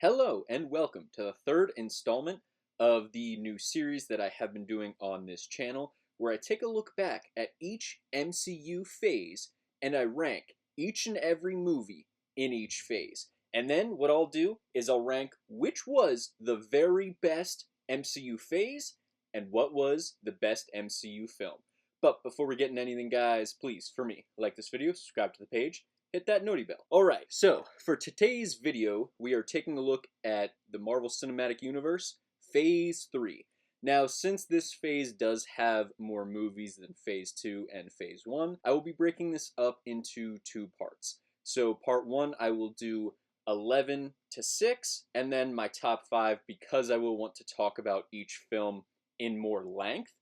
Hello and welcome to the third installment of the new series that I have been doing on this channel, where I take a look back at each MCU phase and I rank each and every movie in each phase. And then what I'll do is I'll rank which was the very best MCU phase and what was the best MCU film. But before we get into anything, guys, please, for me, like this video, subscribe to the page, hit that noti bell. Alright, so for today's video, we are taking a look at the Marvel Cinematic Universe Phase 3. Now, since this phase does have more movies than Phase 2 and Phase 1, I will be breaking this up into two parts. So part 1, I will do 11 to 6, and then my top 5, because I will want to talk about each film in more length.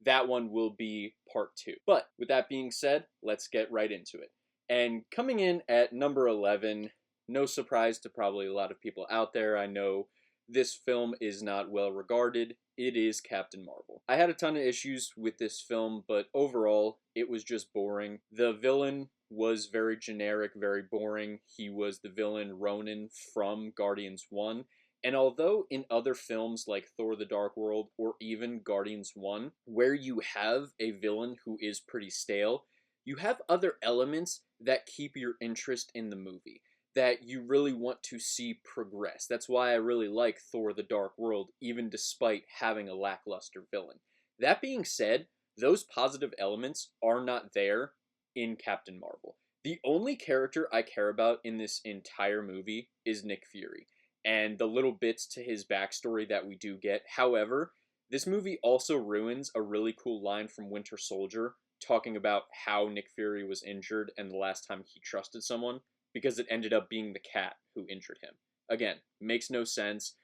That one will be part 2. But with that being said, let's get right into it. And coming in at number 11, no surprise to probably a lot of people out there, I know this film is not well regarded. It is Captain Marvel. I had a ton of issues with this film, but overall, it was just boring. The villain was very generic, very boring. He was the villain Ronan from Guardians 1. And although in other films like Thor the Dark World or even Guardians 1, where you have a villain who is pretty stale, you have other elements that keep your interest in the movie, that you really want to see progress. That's why I really like Thor the Dark World, even despite having a lackluster villain. That being said, those positive elements are not there in Captain Marvel. The only character I care about in this entire movie is Nick Fury, and the little bits to his backstory that we do get. However, this movie also ruins a really cool line from Winter Soldier talking about how Nick Fury was injured and the last time he trusted someone, because it ended up being the cat who injured him. Again, makes no sense.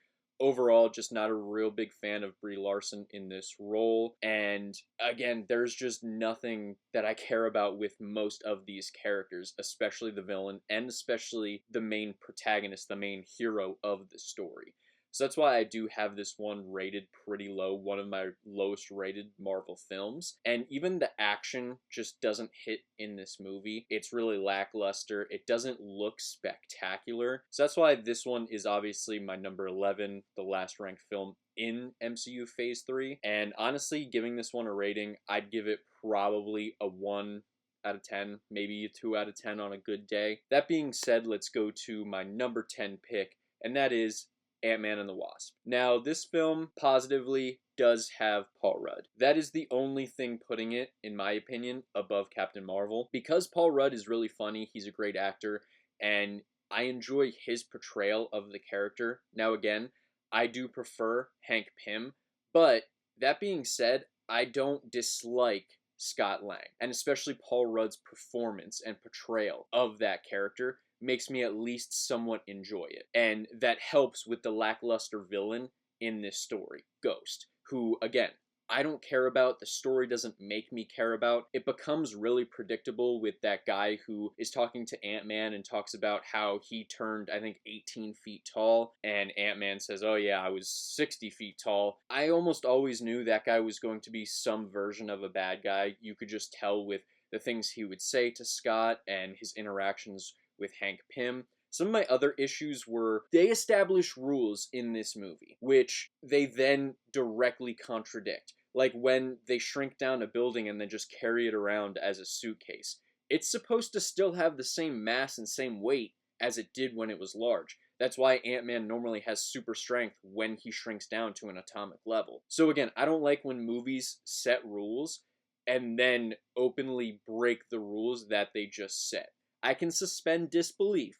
Overall, just not a real big fan of Brie Larson in this role. And again, there's just nothing that I care about with most of these characters, especially the villain and especially the main protagonist, the main hero of the story. So that's why I do have this one rated pretty low, one of my lowest rated Marvel films. And even the action just doesn't hit in this movie. It's really lackluster. It doesn't look spectacular. So that's why this one is obviously my number 11, the last ranked film in MCU Phase 3. And honestly, giving this one a rating, I'd give it probably a 1 out of 10, maybe a 2 out of 10 on a good day. That being said, let's go to my number 10 pick, and that is Ant-Man and the Wasp. Now, this film positively does have Paul Rudd. That is the only thing putting it, in my opinion, above Captain Marvel. Because Paul Rudd is really funny, he's a great actor, and I enjoy his portrayal of the character. Now, again, I do prefer Hank Pym, but that being said, I don't dislike Scott Lang, and especially Paul Rudd's performance and portrayal of that character makes me at least somewhat enjoy it. And that helps with the lackluster villain in this story, Ghost, who, again, I don't care about. The story doesn't make me care about. It becomes really predictable with that guy who is talking to Ant-Man and talks about how he turned, I think, 18 feet tall, and Ant-Man says, oh yeah, I was 60 feet tall. I almost always knew that guy was going to be some version of a bad guy. You could just tell with the things he would say to Scott and his interactions with Hank Pym. Some of my other issues were they establish rules in this movie, which they then directly contradict. Like when they shrink down a building and then just carry it around as a suitcase. It's supposed to still have the same mass and same weight as it did when it was large. That's why Ant-Man normally has super strength when he shrinks down to an atomic level. So again, I don't like when movies set rules and then openly break the rules that they just set. I can suspend disbelief,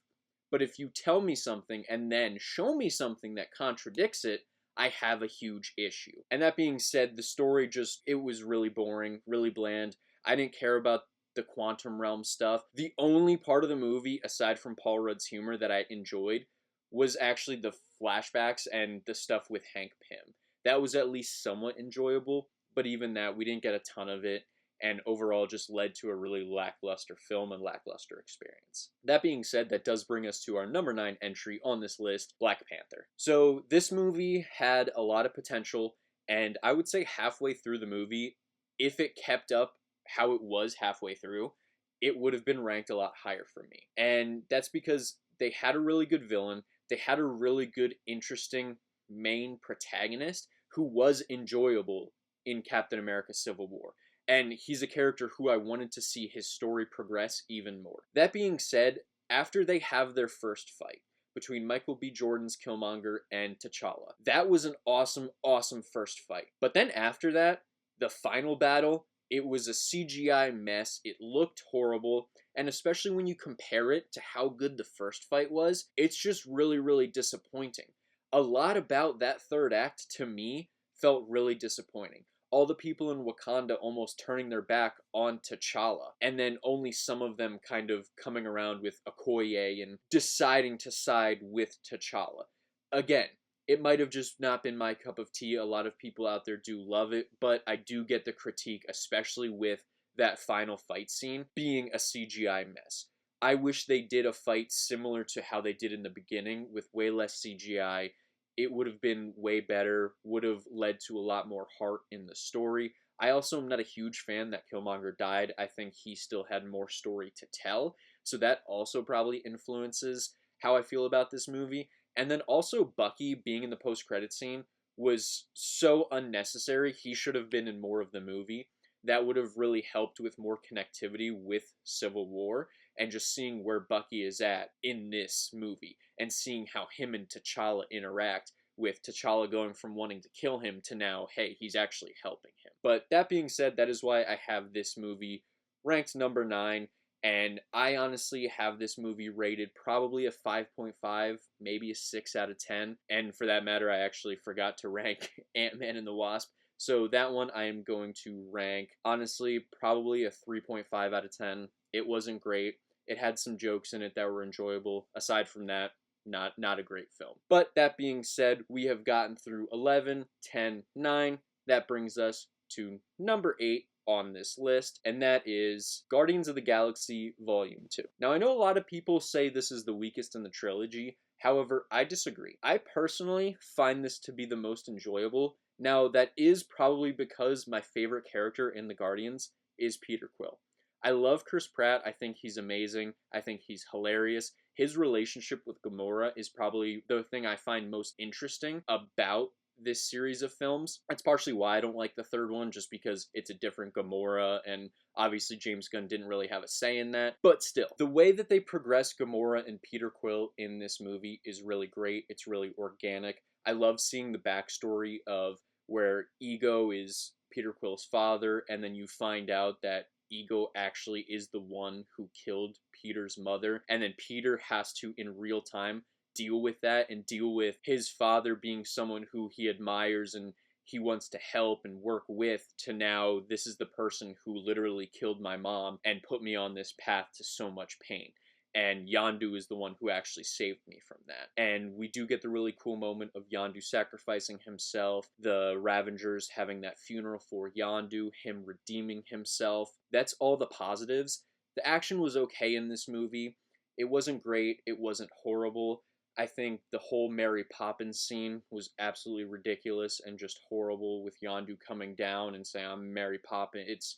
but if you tell me something and then show me something that contradicts it, I have a huge issue. And that being said, the story it was really boring, really bland. I didn't care about the quantum realm stuff. The only part of the movie, aside from Paul Rudd's humor, that I enjoyed was actually the flashbacks and the stuff with Hank Pym. That was at least somewhat enjoyable, but even that, we didn't get a ton of it, and overall just led to a really lackluster film and lackluster experience. That being said, that does bring us to our number 9 entry on this list, Black Panther. So this movie had a lot of potential, and I would say halfway through the movie, if it kept up how it was halfway through, it would have been ranked a lot higher for me. And that's because they had a really good villain. they had a really good, interesting main protagonist who was enjoyable in Captain America Civil War. And he's a character who I wanted to see his story progress even more. That being said, after they have their first fight between Michael B. Jordan's Killmonger and T'Challa, that was an awesome, awesome first fight. But then after that, the final battle, it was a CGI mess. It looked horrible. And especially when you compare it to how good the first fight was, it's just really, really disappointing. A lot about that third act, to me, felt really disappointing. All the people in Wakanda almost turning their back on T'Challa, and then only some of them kind of coming around with Okoye and deciding to side with T'Challa. Again, it might have just not been my cup of tea. A lot of people out there do love it, but I do get the critique, especially with that final fight scene being a CGI mess. I wish they did a fight similar to how they did in the beginning with way less CGI. It would have been way better, would have led to a lot more heart in the story. I also am not a huge fan that Killmonger died. I think he still had more story to tell, so that also probably influences how I feel about this movie. And then also Bucky being in the post-credit scene was so unnecessary. He should have been in more of the movie. That would have really helped with more connectivity with Civil War and just seeing where Bucky is at in this movie and seeing how him and T'Challa interact, with T'Challa going from wanting to kill him to now, hey, he's actually helping him. But that being said, that is why I have this movie ranked number 9. And I honestly have this movie rated probably a 5.5, maybe a 6 out of 10. And for that matter, I actually forgot to rank Ant-Man and the Wasp. So that one I am going to rank, honestly, probably a 3.5 out of 10. It wasn't great. It had some jokes in it that were enjoyable. Aside from that, not a great film. But that being said, we have gotten through 11, 10, 9. That brings us to number 8 on this list, and that is Guardians of the Galaxy Volume 2. Now, I know a lot of people say this is the weakest in the trilogy. However, I disagree. I personally find this to be the most enjoyable. Now, that is probably because my favorite character in the Guardians is Peter Quill. I love Chris Pratt. I think he's amazing. I think he's hilarious. His relationship with Gamora is probably the thing I find most interesting about this series of films. That's partially why I don't like the third one, just because it's a different Gamora, and obviously James Gunn didn't really have a say in that. But still, the way that they progress Gamora and Peter Quill in this movie is really great. It's really organic. I love seeing the backstory of where Ego is Peter Quill's father, and then you find out that Ego actually is the one who killed Peter's mother, and then Peter has to, in real time, deal with that and deal with his father being someone who he admires and he wants to help and work with, to now this is the person who literally killed my mom and put me on this path to so much pain. And Yondu is the one who actually saved me from that. And we do get the really cool moment of Yondu sacrificing himself, the Ravengers having that funeral for Yondu, him redeeming himself. That's all the positives. The action was okay in this movie. It wasn't great. It wasn't horrible. I think the whole Mary Poppins scene was absolutely ridiculous and just horrible, with Yondu coming down and saying, I'm Mary Poppins. It's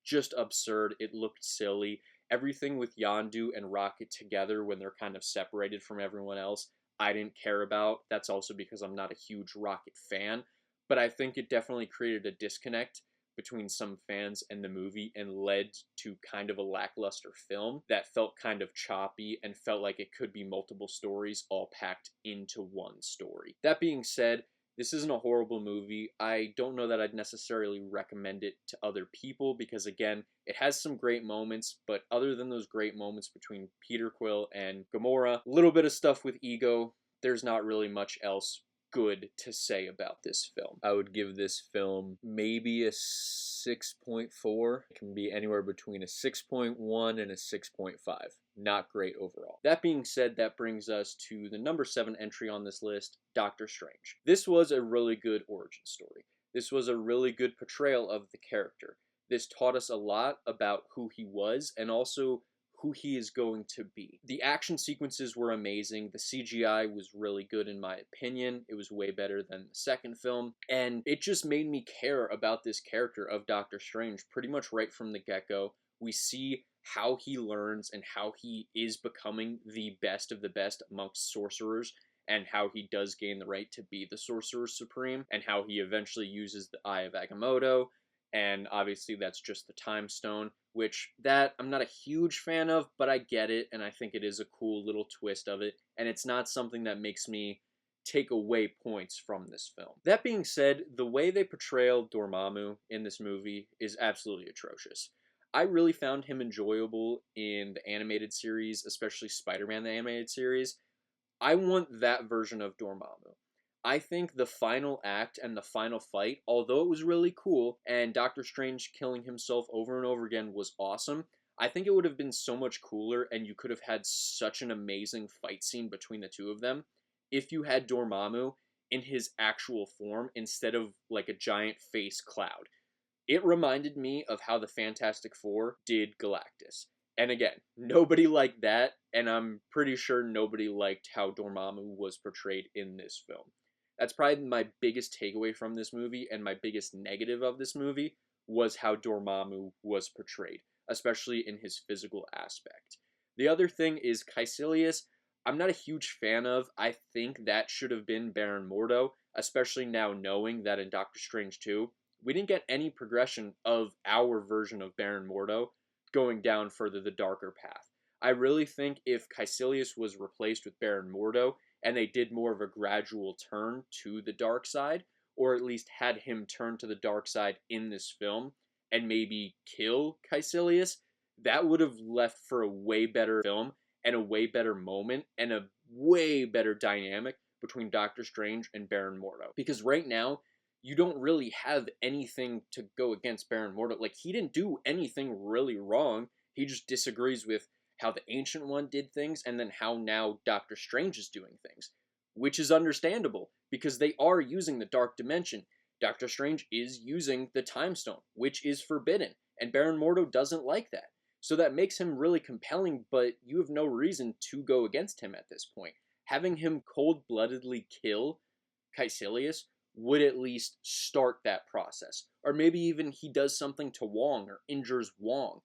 just absurd. It looked silly. Everything with Yondu and Rocket together when they're kind of separated from everyone else, I didn't care about. That's also because I'm not a huge Rocket fan. But I think it definitely created a disconnect between some fans and the movie and led to kind of a lackluster film that felt kind of choppy and felt like it could be multiple stories all packed into one story. That being said, this isn't a horrible movie. I don't know that I'd necessarily recommend it to other people because, again, it has some great moments, but other than those great moments between Peter Quill and Gamora, a little bit of stuff with Ego, there's not really much else good to say about this film. I would give this film maybe a 6.4. It can be anywhere between a 6.1 and a 6.5. Not great overall. That being said, that brings us to the number 7 entry on this list, Doctor Strange. This was a really good origin story. This was a really good portrayal of the character. This taught us a lot about who he was and also who he is going to be. The action sequences were amazing. The CGI was really good in my opinion. It was way better than the second film. And it just made me care about this character of Doctor Strange pretty much right from the get-go. We see how he learns and how he is becoming the best of the best amongst sorcerers. and how he does gain the right to be the Sorcerer Supreme, and how he eventually uses the Eye of Agamotto, and obviously that's just the Time Stone, which that I'm not a huge fan of, but I get it, and I think it is a cool little twist of it, and it's not something that makes me take away points from this film. That being said, the way they portray Dormammu in this movie is absolutely atrocious. I really found him enjoyable in the animated series, especially Spider-Man the animated series. I want that version of Dormammu. I think the final act and the final fight, although it was really cool and Doctor Strange killing himself over and over again was awesome, I think it would have been so much cooler and you could have had such an amazing fight scene between the two of them if you had Dormammu in his actual form instead of like a giant face cloud. It reminded me of how the Fantastic Four did Galactus. And again, nobody liked that, and I'm pretty sure nobody liked how Dormammu was portrayed in this film. That's probably my biggest takeaway from this movie, and my biggest negative of this movie was how Dormammu was portrayed, especially in his physical aspect. The other thing is Caecilius, I'm not a huge fan of. I think that should have been Baron Mordo, especially now knowing that in Doctor Strange 2, we didn't get any progression of our version of Baron Mordo going down further the darker path. I really think if Caecilius was replaced with Baron Mordo and they did more of a gradual turn to the dark side, or at least had him turn to the dark side in this film and maybe kill Caecilius, that would have left for a way better film and a way better moment and a way better dynamic between Doctor Strange and Baron Mordo. Because right now, you don't really have anything to go against Baron Mordo. Like, he didn't do anything really wrong. He just disagrees with how the Ancient One did things and then how now Doctor Strange is doing things, which is understandable because they are using the Dark Dimension. Doctor Strange is using the Time Stone, which is forbidden, and Baron Mordo doesn't like that. So that makes him really compelling, but you have no reason to go against him at this point. Having him cold-bloodedly kill Caecilius would at least start that process. Or maybe even he does something to Wong or injures Wong.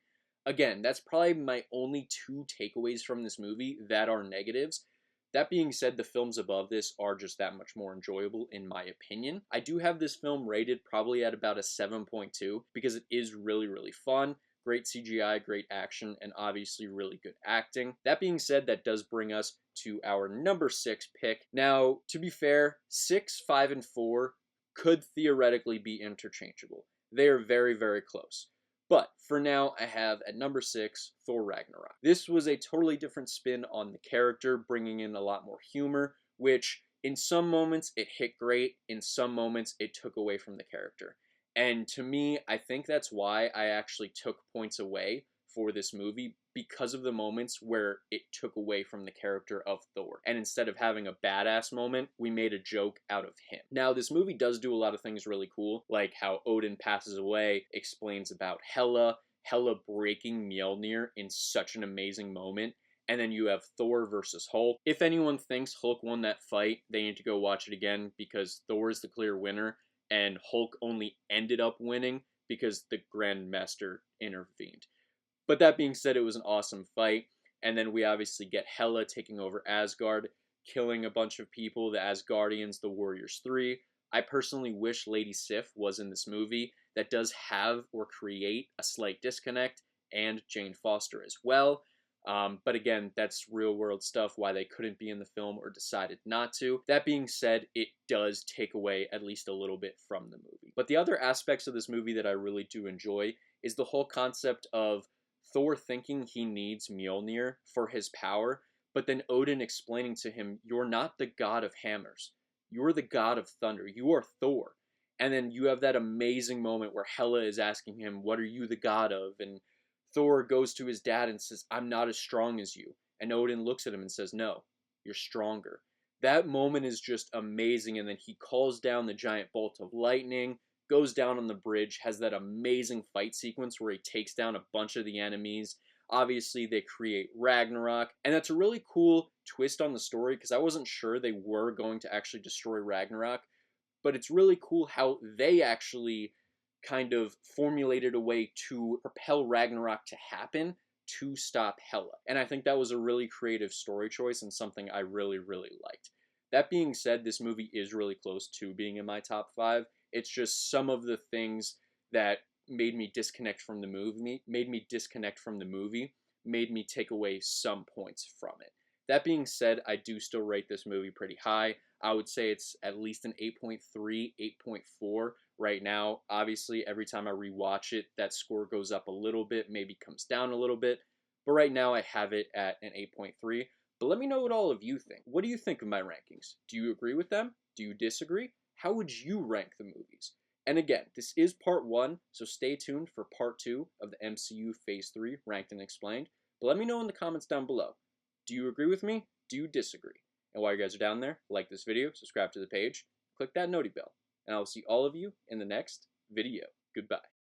Again, that's probably my only two takeaways from this movie that are negatives. That being said, the films above this are just that much more enjoyable in my opinion. I do have this film rated probably at about a 7.2 because it is really, really fun. Great CGI, great action, and obviously really good acting. That being said, that does bring us to our number 6 pick. Now, to be fair, 6, 5, and 4 could theoretically be interchangeable. They are very, very close. But for now, I have at number 6, Thor Ragnarok. This was a totally different spin on the character, bringing in a lot more humor, which in some moments it hit great, in some moments it took away from the character. And to me, I think that's why I actually took points away for this movie, because of the moments where it took away from the character of Thor. And instead of having a badass moment, we made a joke out of him. Now, this movie does do a lot of things really cool, like how Odin passes away, explains about Hela breaking Mjolnir in such an amazing moment. And then you have Thor versus Hulk. If anyone thinks Hulk won that fight, they need to go watch it again because Thor is the clear winner and Hulk only ended up winning because the Grandmaster intervened. But that being said, it was an awesome fight. And then we obviously get Hela taking over Asgard, killing a bunch of people, the Asgardians, the Warriors 3. I personally wish Lady Sif was in this movie. That does have or create a slight disconnect, and Jane Foster as well. But again, that's real world stuff, why they couldn't be in the film or decided not to. That being said, it does take away at least a little bit from the movie. But the other aspects of this movie that I really do enjoy is the whole concept of Thor thinking he needs Mjolnir for his power, but then Odin explaining to him, you're not the god of hammers. You're the god of thunder. You are Thor. And then you have that amazing moment where Hela is asking him, what are you the god of? And Thor goes to his dad and says, I'm not as strong as you. And Odin looks at him and says, no, you're stronger. That moment is just amazing. And then he calls down the giant bolt of lightning, goes down on the bridge, has that amazing fight sequence where he takes down a bunch of the enemies. Obviously, they create Ragnarok. And that's a really cool twist on the story because I wasn't sure they were going to actually destroy Ragnarok. But it's really cool how they actually kind of formulated a way to propel Ragnarok to happen to stop Hela. And I think that was a really creative story choice and something I really, really liked. That being said, this movie is really close to being in my top 5. It's just some of the things that made me disconnect from the movie, made me take away some points from it. That being said, I do still rate this movie pretty high. I would say it's at least an 8.3, 8.4 right now. Obviously, every time I rewatch it, that score goes up a little bit, maybe comes down a little bit. But right now, I have it at an 8.3. But let me know what all of you think. What do you think of my rankings? Do you agree with them? Do you disagree? How would you rank the movies? And again, this is part 1, so stay tuned for part 2 of the MCU Phase 3 Ranked and Explained. But let me know in the comments down below. Do you agree with me? Do you disagree? And while you guys are down there, like this video, subscribe to the page, click that noti bell, and I will see all of you in the next video. Goodbye.